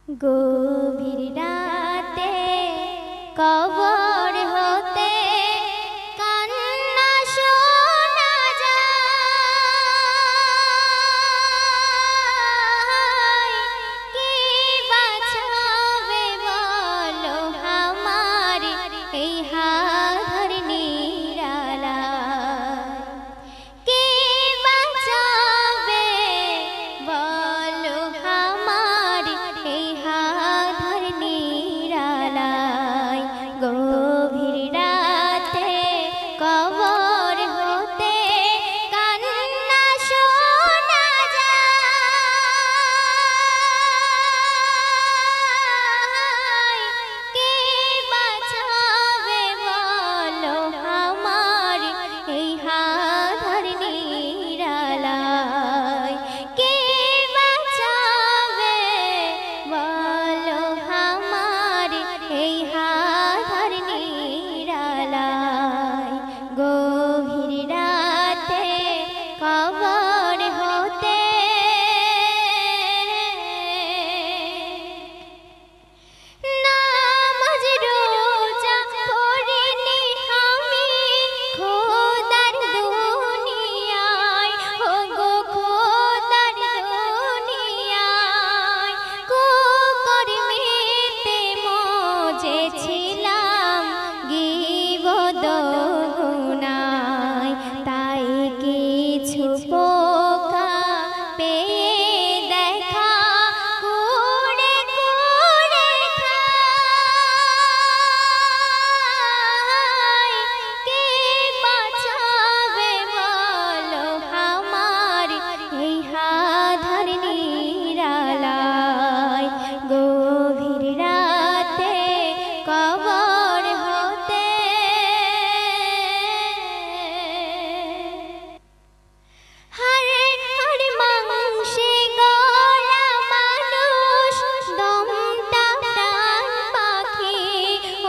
গভীর রাতে কবর হতে কান্না শোনা যায়। কে বাঁচাবে বলো আমার এই হার নিরালায়। কে বাঁচাবে বলো আমার এই হার নিরালায়। গভীর রাতে কবর হতে কান্না শোনা যায়। কে বাঁচাবে বলো আমার এই হার নিরালায়। কে বাঁচাবে বলো আমার এই হার নিরালায়। গভীর রাতে কবর হতে নামাজ রোজা পড়িনি আমি খোদার দুনিয়ায়। ওগো খোদার দুনিয়ায় কুকর্মেতে মজেছিলাম গীবত গুনায়। তাই কিছু পোকা পেয়ে দেখা কুড়ে কুড়ে খায়। কে বাঁচাবে বলো আমার এই হার নিরালায়। গভীর রাতে কবর হতে হাড় মাংসে গড়া মানুষ দমটা প্রাণ পাখি।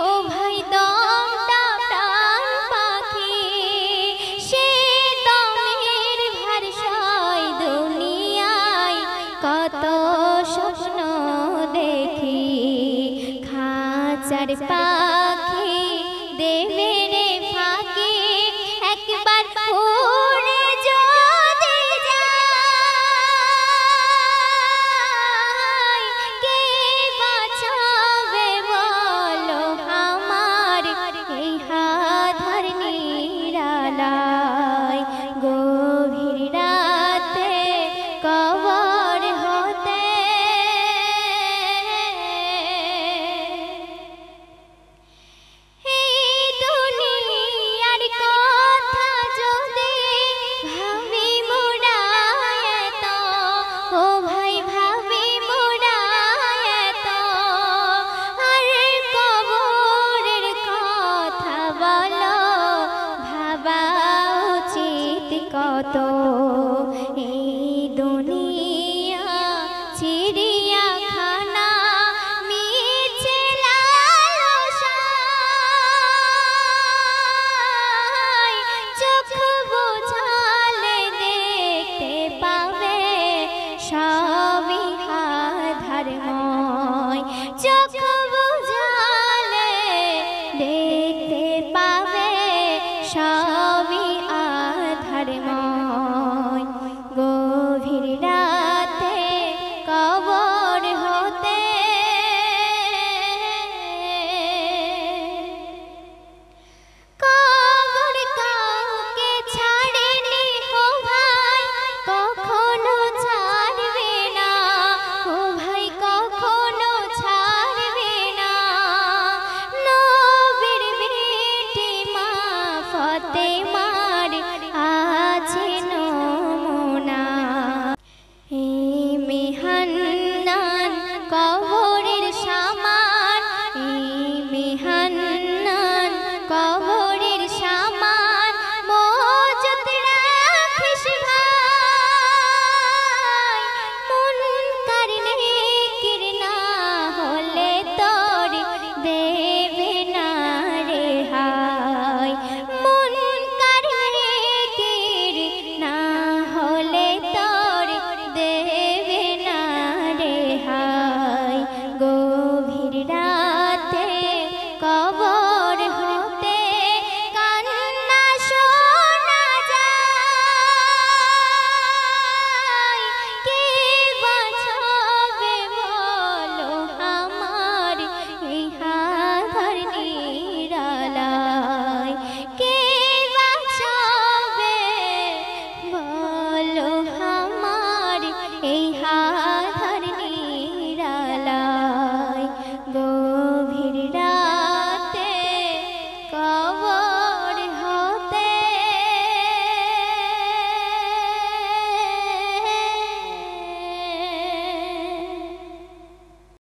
ও ভাই দমটা প্রাণ পাখি। সে দমের ভার সয় দুনিয়ায় কত স্বপ্ন দেখি। খাঁচার পাখি দেবে রে ফাঁকি একবার উড়ে যদি যায়। কে বাঁচাবে বলো আমার এই হার নিরালায়। গভীর রাতে কবর হতে এই দুনিয়ার কথা যদি ভাবি মোরা এত। ও ভাই ভাবি মোরা এত। আর কবরের কথা বলো ভাবা উচিত কত। এই দুনিয়া চিড়িয়া